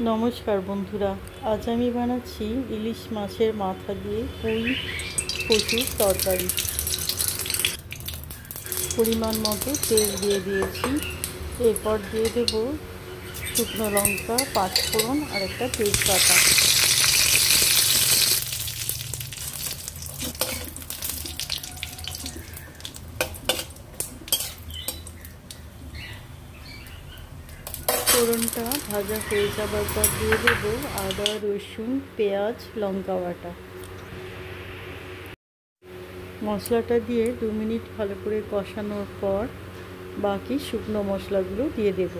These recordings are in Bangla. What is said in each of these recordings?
নমস্কার বন্ধুরা, আজ আমি বানাচ্ছি ইলিশ মাছের মাথা দিয়ে পুঁই কচুর তরকারি। পরিমাণ মতো তেল দিয়ে দিয়েছি। এরপর দিয়ে দেব শুকনো লঙ্কা, পাঁচফোড়ন আর একটা তেজপাতা। ফোড়নটা ভাজা হয়ে যাবার পর দিয়ে দেবো আদা, রসুন, পেঁয়াজ, লঙ্কা বাটা। মশলাটা দিয়ে 2 মিনিট ভালো করে কষানোর পর বাকি শুকনো মশলাগুলো দিয়ে দেব।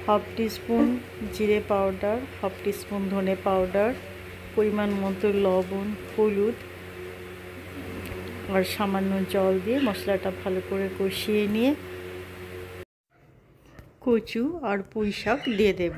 হাফ টিস্পুন জিরে পাউডার, হাফ টিস্পুন ধনে পাউডার, পরিমাণ মতো লবণ, হলুদ আর সামান্য জল দিয়ে মশলাটা ভালো করে কষিয়ে নিয়ে কচু আর পুঁই শাক দিয়ে দেব।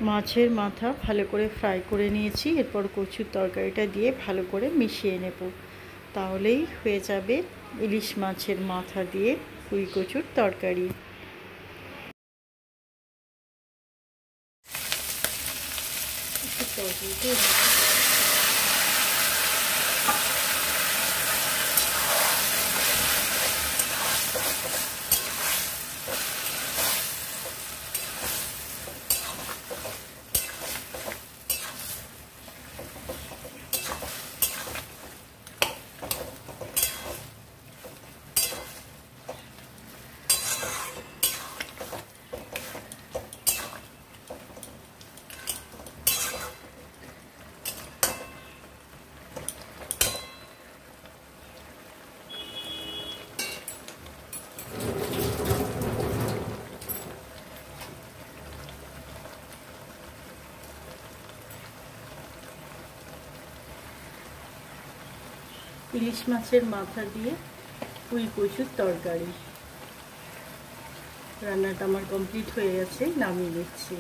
মাছের মাথা ভালো করে ফ্রাই করে নিয়েছি। এরপর কচুর তরকারিটা দিয়ে ভালো করে মিশিয়ে নেব। তাহলেই হয়ে যাবে ইলিশ মাছের মাথা দিয়ে পুঁই কচুর তরকারি। ইলিশ মাছের মাথা দিয়ে পুঁই কচুর তরকারি রান্নাটা আমার কমপ্লিট হয়ে গেছে, নামিয়ে নিচ্ছি।